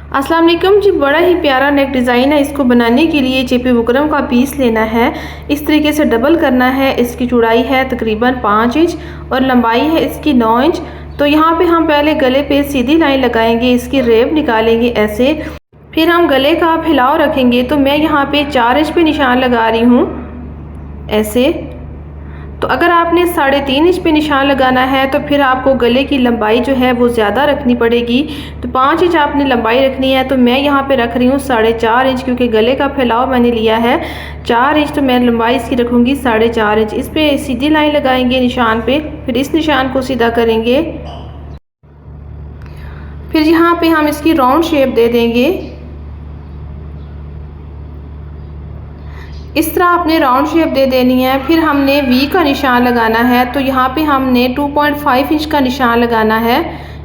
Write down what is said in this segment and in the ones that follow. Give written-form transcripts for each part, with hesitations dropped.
अस्सलाम वालेकुम जी। बड़ा ही प्यारा नेक डिज़ाइन है। इसको बनाने के लिए चेपी बुकरम का पीस लेना है। इस तरीके से डबल करना है। इसकी चौड़ाई है तकरीबन 5 इंच और लंबाई है इसकी 9 इंच। तो यहाँ पे हम पहले गले पे सीधी लाइन लगाएंगे, इसकी रेब निकालेंगे ऐसे। फिर हम गले का फैलाव रखेंगे। तो मैं यहाँ पे 4 इंच पे निशान लगा रही हूँ ऐसे। तो अगर आपने 3.5 इंच पे निशान लगाना है तो फिर आपको गले की लंबाई जो है वो ज़्यादा रखनी पड़ेगी। तो 5 इंच आपने लंबाई रखनी है। तो मैं यहाँ पे रख रही हूँ 4.5 इंच, क्योंकि गले का फैलाव मैंने लिया है 4 इंच। तो मैं लंबाई इसकी रखूँगी 4.5 इंच। इस पर सीधी लाइन लगाएंगे निशान पे, फिर इस निशान को सीधा करेंगे। फिर यहाँ पे हम इसकी राउंड शेप दे देंगे। इस तरह आपने राउंड शेप दे देनी है। फिर हमने वी का निशान लगाना है। तो यहाँ पे हमने 2.5 इंच का निशान लगाना है।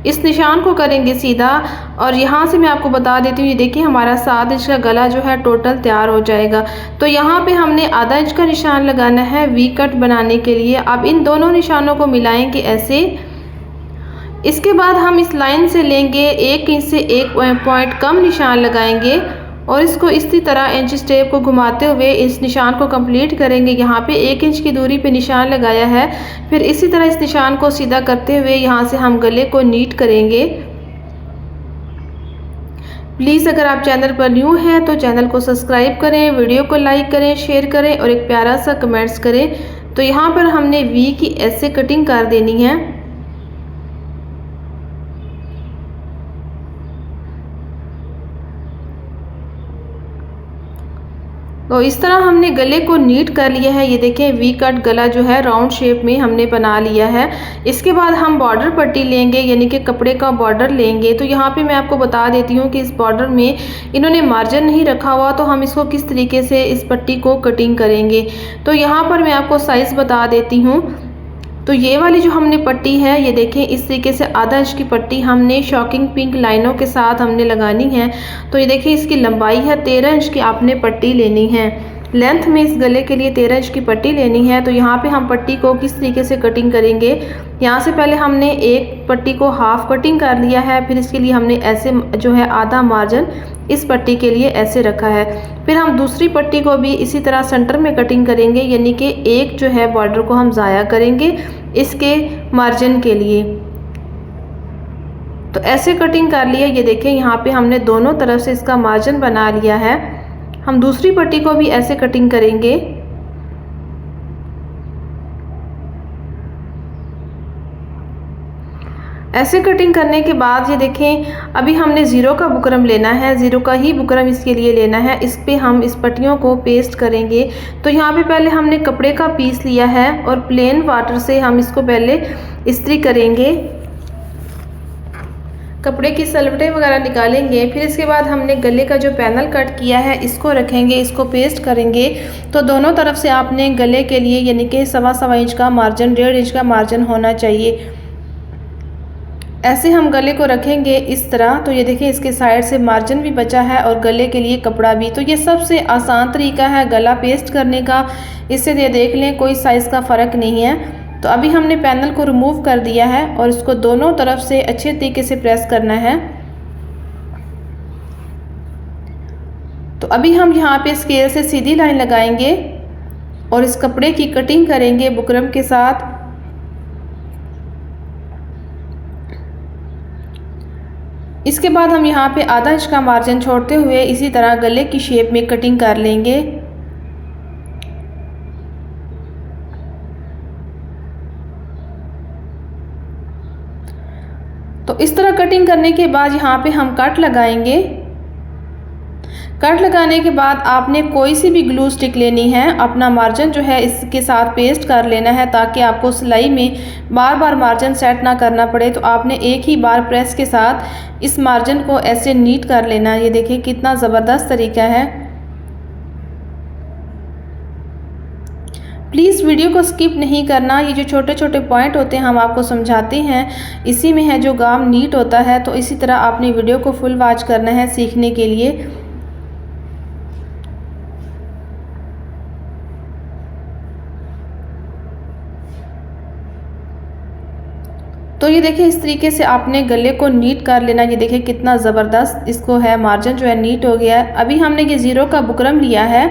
इस निशान को करेंगे सीधा। और यहाँ से मैं आपको बता देती हूँ, ये देखिए हमारा 7 इंच का गला जो है टोटल तैयार हो जाएगा। तो यहाँ पे हमने आधा इंच का निशान लगाना है वी कट बनाने के लिए। अब इन दोनों निशानों को मिलाएंगे ऐसे। इसके बाद हम इस लाइन से लेंगे 1 इंच से 1 पॉइंट कम निशान लगाएंगे और इसको इसी तरह इंच स्टेप को घुमाते हुए इस निशान को कंप्लीट करेंगे। यहाँ पे 1 इंच की दूरी पे निशान लगाया है। फिर इसी तरह इस निशान को सीधा करते हुए यहाँ से हम गले को नीट करेंगे। प्लीज़ अगर आप चैनल पर न्यू हैं तो चैनल को सब्सक्राइब करें, वीडियो को लाइक करें, शेयर करें और एक प्यारा सा कमेंट्स करें। तो यहाँ पर हमने वी की ऐसे कटिंग कर देनी है। तो इस तरह हमने गले को नीट कर लिया है। ये देखें वी कट गला जो है राउंड शेप में हमने बना लिया है। इसके बाद हम बॉर्डर पट्टी लेंगे, यानी कि कपड़े का बॉर्डर लेंगे। तो यहाँ पे मैं आपको बता देती हूँ कि इस बॉर्डर में इन्होंने मार्जिन नहीं रखा हुआ, तो हम इसको किस तरीके से इस पट्टी को कटिंग करेंगे। तो यहाँ पर मैं आपको साइज़ बता देती हूँ। तो ये वाली जो हमने पट्टी है, ये देखें इस तरीके से आधा इंच की पट्टी हमने शॉकिंग पिंक लाइनों के साथ हमने लगानी है। तो ये देखिए इसकी लंबाई है 13 इंच की आपने पट्टी लेनी है। लेंथ में इस गले के लिए 13 इंच की पट्टी लेनी है। तो यहाँ पे हम पट्टी को किस तरीके से कटिंग करेंगे, यहाँ से पहले हमने एक पट्टी को हाफ कटिंग कर लिया है। फिर इसके लिए हमने ऐसे जो है आधा मार्जिन इस पट्टी के लिए ऐसे रखा है। फिर हम दूसरी पट्टी को भी इसी तरह सेंटर में कटिंग करेंगे, यानी कि एक जो है बॉर्डर को हम ज़ाया करेंगे इसके मार्जिन के लिए। तो ऐसे कटिंग कर लिया। ये देखें यहाँ पे हमने दोनों तरफ से इसका मार्जिन बना लिया है। हम दूसरी पट्टी को भी ऐसे कटिंग करेंगे। ऐसे कटिंग करने के बाद ये देखें अभी हमने ज़ीरो का बुकरम लेना है। ज़ीरो का ही बुकरम इसके लिए लेना है। इस पे हम इस पट्टियों को पेस्ट करेंगे। तो यहाँ पे पहले हमने कपड़े का पीस लिया है और प्लेन वाटर से हम इसको पहले इस्त्री करेंगे, कपड़े की सलवटें वगैरह निकालेंगे। फिर इसके बाद हमने गले का जो पैनल कट किया है इसको रखेंगे, इसको पेस्ट करेंगे। तो दोनों तरफ से आपने गले के लिए यानी कि 1.25 इंच का मार्जिन, 1.5 इंच का मार्जिन होना चाहिए। ऐसे हम गले को रखेंगे इस तरह। तो ये देखिए इसके साइड से मार्जिन भी बचा है और गले के लिए कपड़ा भी। तो ये सबसे आसान तरीका है गला पेस्ट करने का। इससे ये देख लें कोई साइज़ का फ़र्क नहीं है। तो अभी हमने पैनल को रिमूव कर दिया है और इसको दोनों तरफ से अच्छे तरीके से प्रेस करना है। तो अभी हम यहाँ पे स्केल से सीधी लाइन लगाएंगे और इस कपड़े की कटिंग करेंगे बुकरम के साथ। इसके बाद हम यहाँ पे आधा इंच का मार्जिन छोड़ते हुए इसी तरह गले की शेप में कटिंग कर लेंगे। तो इस तरह कटिंग करने के बाद यहाँ पे हम कट लगाएंगे। कट लगाने के बाद आपने कोई सी भी ग्लू स्टिक लेनी है, अपना मार्जिन जो है इसके साथ पेस्ट कर लेना है ताकि आपको सिलाई में बार बार मार्जिन सेट ना करना पड़े। तो आपने एक ही बार प्रेस के साथ इस मार्जिन को ऐसे नीट कर लेना है। ये देखिए कितना ज़बरदस्त तरीका है। प्लीज़ वीडियो को स्किप नहीं करना। ये जो छोटे छोटे पॉइंट होते हैं हम आपको समझाते हैं, इसी में है जो गाम नीट होता है। तो इसी तरह आपने वीडियो को फुल वॉच करना है सीखने के लिए। तो ये देखिए इस तरीके से आपने गले को नीट कर लेना। ये देखिए कितना ज़बरदस्त इसको है, मार्जिन जो है नीट हो गया है। अभी हमने ये ज़ीरो का बुकरम लिया है,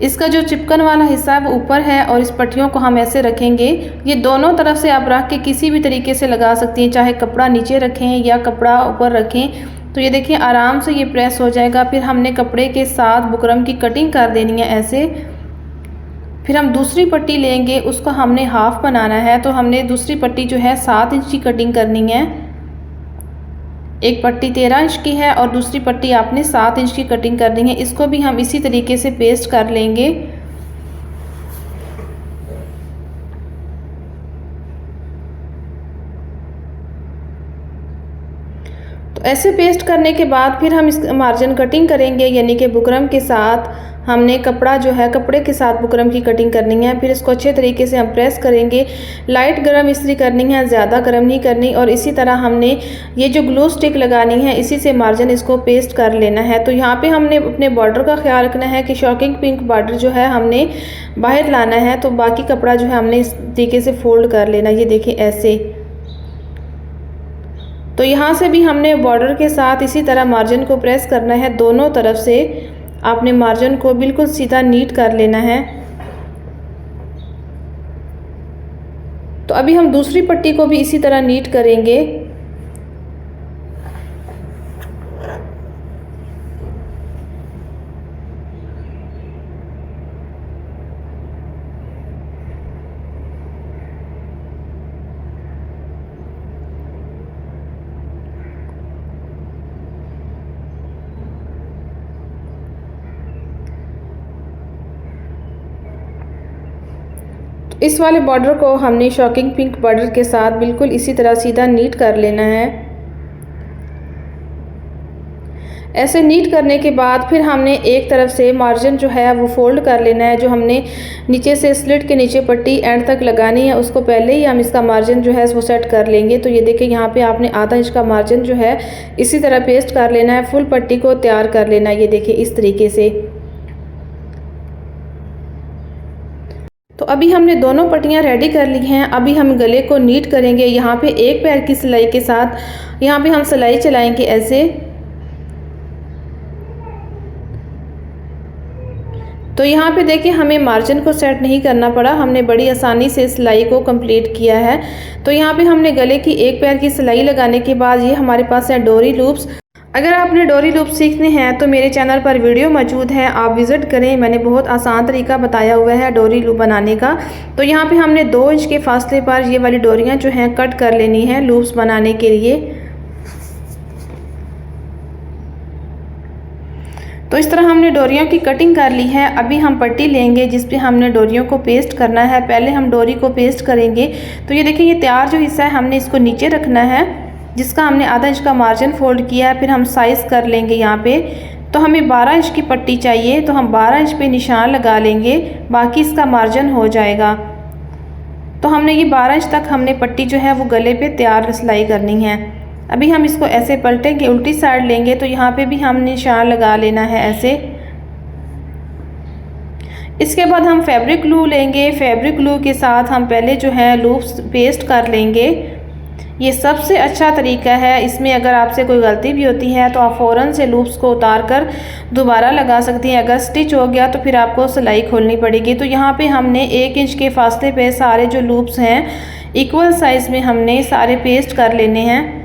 इसका जो चिपकन वाला हिस्सा है वो ऊपर है और इस पट्टियों को हम ऐसे रखेंगे। ये दोनों तरफ से आप रख के किसी भी तरीके से लगा सकती हैं, चाहे कपड़ा नीचे रखें या कपड़ा ऊपर रखें। तो ये देखिए आराम से ये प्रेस हो जाएगा। फिर हमने कपड़े के साथ बुकरम की कटिंग कर देनी है ऐसे। फिर हम दूसरी पट्टी लेंगे, उसको हमने हाफ बनाना है। तो हमने दूसरी पट्टी जो है 7 इंच की कटिंग करनी है। एक पट्टी 13 इंच की है और दूसरी पट्टी आपने 7 इंच की कटिंग करनी है। इसको भी हम इसी तरीके से पेस्ट कर लेंगे। तो ऐसे पेस्ट करने के बाद फिर हम इस मार्जिन कटिंग करेंगे, यानी कि बुकरम के साथ हमने कपड़ा जो है कपड़े के साथ बुकरम की कटिंग करनी है। फिर इसको अच्छे तरीके से हम प्रेस करेंगे। लाइट गरम इस्त्री करनी है, ज़्यादा गरम नहीं करनी। और इसी तरह हमने ये जो ग्लू स्टिक लगानी है, इसी से मार्जिन इसको पेस्ट कर लेना है। तो यहाँ पे हमने अपने बॉर्डर का ख्याल रखना है कि शॉकिंग पिंक बॉर्डर जो है हमने बाहर लाना है। तो बाकी कपड़ा जो है हमने इस तरीके से फोल्ड कर लेना। ये देखिए ऐसे। तो यहाँ से भी हमने बॉर्डर के साथ इसी तरह मार्जिन को प्रेस करना है। दोनों तरफ से आपने मार्जिन को बिल्कुल सीधा नीट कर लेना है। तो अभी हम दूसरी पट्टी को भी इसी तरह नीट करेंगे। इस वाले बॉर्डर को हमने शॉकिंग पिंक बॉर्डर के साथ बिल्कुल इसी तरह सीधा नीट कर लेना है। ऐसे नीट करने के बाद फिर हमने एक तरफ से मार्जिन जो है वो फोल्ड कर लेना है। जो हमने नीचे से स्लिट के नीचे पट्टी एंड तक लगानी है, उसको पहले ही हम इसका मार्जिन जो है वो सेट कर लेंगे। तो ये देखिए यहाँ पे आपने आधा इंच का मार्जिन जो है इसी तरह पेस्ट कर लेना है। फुल पट्टी को तैयार कर लेना है, ये देखिए इस तरीके से। तो अभी हमने दोनों पट्टियाँ रेडी कर ली हैं। अभी हम गले को नीट करेंगे। यहाँ पे एक पैर की सिलाई के साथ यहाँ पे हम सिलाई चलाएंगे ऐसे। तो यहाँ पे देखिए हमें मार्जिन को सेट नहीं करना पड़ा, हमने बड़ी आसानी से सिलाई को कंप्लीट किया है। तो यहाँ पे हमने गले की एक पैर की सिलाई लगाने के बाद ये हमारे पास है डोरी लूप्स। अगर आपने डोरी लूप सीखने हैं तो मेरे चैनल पर वीडियो मौजूद है, आप विज़िट करें। मैंने बहुत आसान तरीका बताया हुआ है डोरी लूप बनाने का। तो यहाँ पे हमने 2 इंच के फासले पर ये वाली डोरियाँ जो हैं कट कर लेनी है लूप्स बनाने के लिए। तो इस तरह हमने डोरियों की कटिंग कर ली है। अभी हम पट्टी लेंगे जिस पे हमने डोरियों को पेस्ट करना है। पहले हम डोरी को पेस्ट करेंगे। तो ये देखिए ये तैयार जो हिस्सा है हमने इसको नीचे रखना है, जिसका हमने आधा इंच का मार्जिन फोल्ड किया है। फिर हम साइज़ कर लेंगे यहाँ पे। तो हमें 12 इंच की पट्टी चाहिए, तो हम 12 इंच पे निशान लगा लेंगे, बाकी इसका मार्जिन हो जाएगा। तो हमने ये 12 इंच तक हमने पट्टी जो है वो गले पे तैयार सिलाई करनी है। अभी हम इसको ऐसे पलटेंगे, उल्टी साइड लेंगे। तो यहाँ पे भी हम निशान लगा लेना है ऐसे। इसके बाद हम फैब्रिक ग्लू लेंगे। फैब्रिक ग्लू के साथ हम पहले जो है लूप्स पेस्ट कर लेंगे। ये सबसे अच्छा तरीका है। इसमें अगर आपसे कोई गलती भी होती है तो आप फ़ौरन से लूप्स को उतार कर दोबारा लगा सकती हैं। अगर स्टिच हो गया तो फिर आपको सिलाई खोलनी पड़ेगी। तो यहाँ पे हमने 1 इंच के फासले पे सारे जो लूप्स हैं इक्वल साइज़ में हमने सारे पेस्ट कर लेने हैं।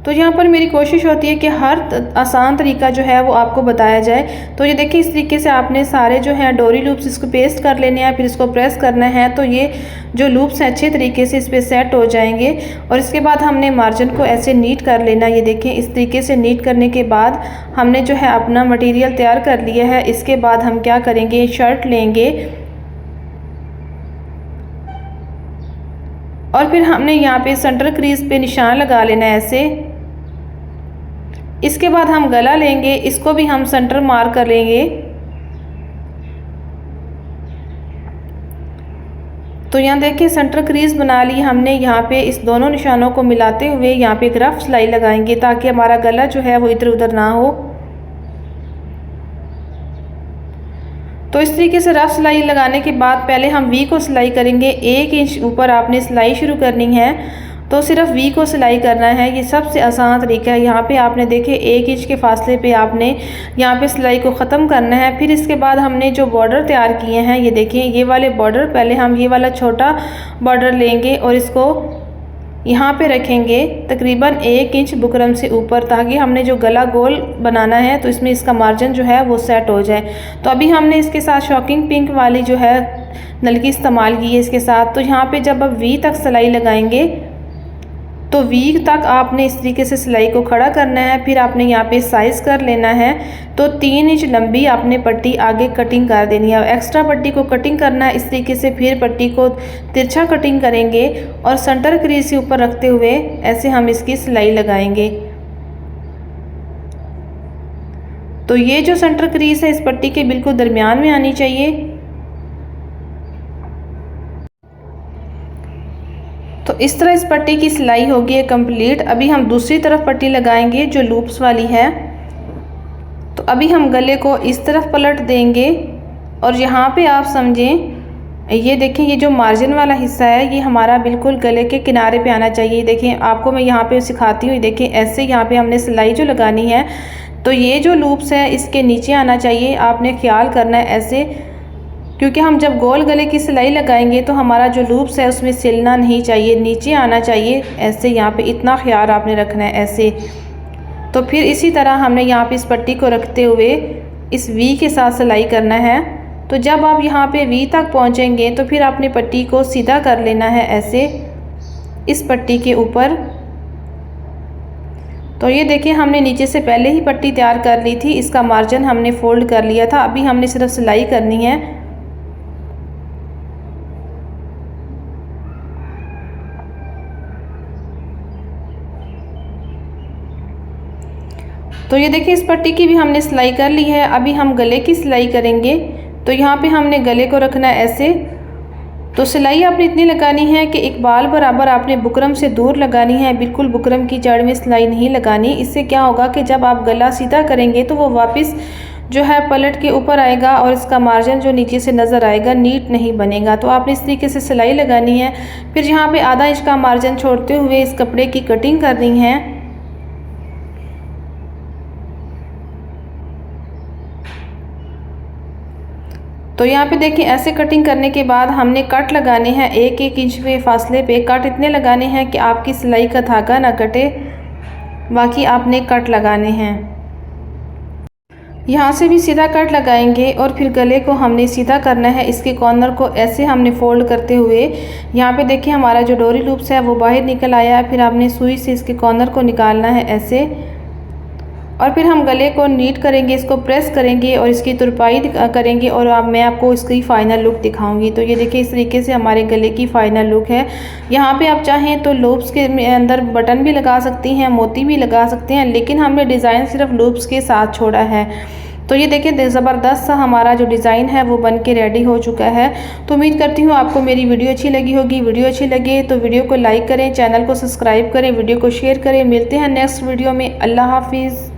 तो यहाँ पर मेरी कोशिश होती है कि हर आसान तरीका जो है वो आपको बताया जाए। तो ये देखिए इस तरीके से आपने सारे जो है डोरी लूप्स इसको पेस्ट कर लेने हैं, फिर इसको प्रेस करना है। तो ये जो लूप्स हैं अच्छे तरीके से इस पर सेट हो जाएंगे। और इसके बाद हमने मार्जिन को ऐसे नीट कर लेना। ये देखिए इस तरीके से नीट करने के बाद हमने जो है अपना मटीरियल तैयार कर लिया है। इसके बाद हम क्या करेंगे, शर्ट लेंगे और फिर हमने यहाँ पे सेंटर क्रीज पे निशान लगा लेना है ऐसे। इसके बाद हम गला लेंगे, इसको भी हम सेंटर मार्क कर लेंगे। तो यहाँ देखिए सेंटर क्रीज बना ली हमने। यहाँ पे इस दोनों निशानों को मिलाते हुए यहाँ पे एक रफ सिलाई लगाएंगे ताकि हमारा गला जो है वो इधर उधर ना हो। तो इस तरीके से रफ सिलाई लगाने के बाद पहले हम वी को सिलाई करेंगे। 1 इंच ऊपर आपने सिलाई शुरू करनी है, तो सिर्फ वी को सिलाई करना है। ये सबसे आसान तरीका है। यहाँ पे आपने देखे 1 इंच के फासले पे आपने यहाँ पे सिलाई को ख़त्म करना है। फिर इसके बाद हमने जो बॉर्डर तैयार किए हैं, ये देखें ये वाले बॉर्डर, पहले हम ये वाला छोटा बॉर्डर लेंगे और इसको यहाँ पे रखेंगे तकरीबन 1 इंच बुकरम से ऊपर, ताकि हमने जो गला गोल बनाना है तो इसमें इसका मार्जिन जो है वो सेट हो जाए। तो अभी हमने इसके साथ शॉकिंग पिंक वाली जो है नलकी इस्तेमाल की है इसके साथ। तो यहाँ पे जब अब वी तक सिलाई लगाएंगे तो वी तक आपने इस तरीके से सिलाई को खड़ा करना है। फिर आपने यहाँ पे साइज़ कर लेना है, तो 3 इंच लंबी आपने पट्टी आगे कटिंग कर देनी है। एक्स्ट्रा पट्टी को कटिंग करना है इस तरीके से। फिर पट्टी को तिरछा कटिंग करेंगे और सेंटर क्रीज के ऊपर रखते हुए ऐसे हम इसकी सिलाई लगाएंगे। तो ये जो सेंटर क्रीज है इस पट्टी के बिल्कुल दरमियान में आनी चाहिए। तो इस तरह इस पट्टी की सिलाई होगी है कंप्लीट। अभी हम दूसरी तरफ पट्टी लगाएंगे जो लूप्स वाली है। तो अभी हम गले को इस तरफ पलट देंगे और यहाँ पे आप समझें, ये देखें ये जो मार्जिन वाला हिस्सा है ये हमारा बिल्कुल गले के किनारे पे आना चाहिए। देखें आपको मैं यहाँ पे सिखाती हूँ, देखें ऐसे यहाँ पे हमने सिलाई जो लगानी है तो ये जो लूप्स है इसके नीचे आना चाहिए। आपने ख्याल करना है ऐसे, क्योंकि हम जब गोल गले की सिलाई लगाएंगे तो हमारा जो लूप्स है उसमें सिलना नहीं चाहिए, नीचे आना चाहिए ऐसे। यहाँ पे इतना ख्याल आपने रखना है ऐसे। तो फिर इसी तरह हमने यहाँ पे इस पट्टी को रखते हुए इस वी के साथ सिलाई करना है। तो जब आप यहाँ पे वी तक पहुँचेंगे तो फिर आपने पट्टी को सीधा कर लेना है ऐसे इस पट्टी के ऊपर। तो ये देखिए हमने नीचे से पहले ही पट्टी तैयार कर ली थी, इसका मार्जिन हमने फोल्ड कर लिया था। अभी हमने सिर्फ सिलाई करनी है। तो ये देखिए इस पट्टी की भी हमने सिलाई कर ली है। अभी हम गले की सिलाई करेंगे। तो यहाँ पे हमने गले को रखना है ऐसे। तो सिलाई आपने इतनी लगानी है कि एक बाल बराबर आपने बुकरम से दूर लगानी है, बिल्कुल बुकरम की जड़ में सिलाई नहीं लगानी। इससे क्या होगा कि जब आप गला सीधा करेंगे तो वो वापस जो है पलट के ऊपर आएगा और इसका मार्जिन जो नीचे से नज़र आएगा नीट नहीं बनेगा। तो आपने इस तरीके से सिलाई लगानी है। फिर यहाँ पे आधा इंच का मार्जिन छोड़ते हुए इस कपड़े की कटिंग करनी है। तो यहाँ पे देखिए ऐसे कटिंग करने के बाद हमने कट लगाने हैं 1-1 इंच के फासले पे। कट इतने लगाने हैं कि आपकी सिलाई का धागा ना कटे, बाकी आपने कट लगाने हैं। यहाँ से भी सीधा कट लगाएंगे और फिर गले को हमने सीधा करना है। इसके कॉर्नर को ऐसे हमने फोल्ड करते हुए यहाँ पे देखिए हमारा जो डोरी लूप्स है वो बाहर निकल आया है। फिर आपने सुई से इसके कॉर्नर को निकालना है ऐसे, और फिर हम गले को नीट करेंगे, इसको प्रेस करेंगे और इसकी तुरपाई करेंगे और अब मैं आपको इसकी फ़ाइनल लुक दिखाऊंगी। तो ये देखिए इस तरीके से हमारे गले की फ़ाइनल लुक है। यहाँ पे आप चाहें तो लूप्स के अंदर बटन भी लगा सकती हैं, मोती भी लगा सकते हैं, लेकिन हमने डिज़ाइन सिर्फ लूप्स के साथ छोड़ा है। तो ये देखिए ज़बरदस्त सा हमारा जो डिज़ाइन है वो बन के रेडी हो चुका है। तो उम्मीद करती हूँ आपको मेरी वीडियो अच्छी लगी होगी। वीडियो अच्छी लगे तो वीडियो को लाइक करें, चैनल को सब्सक्राइब करें, वीडियो को शेयर करें। मिलते हैं नेक्स्ट वीडियो में। अल्लाह हाफिज़।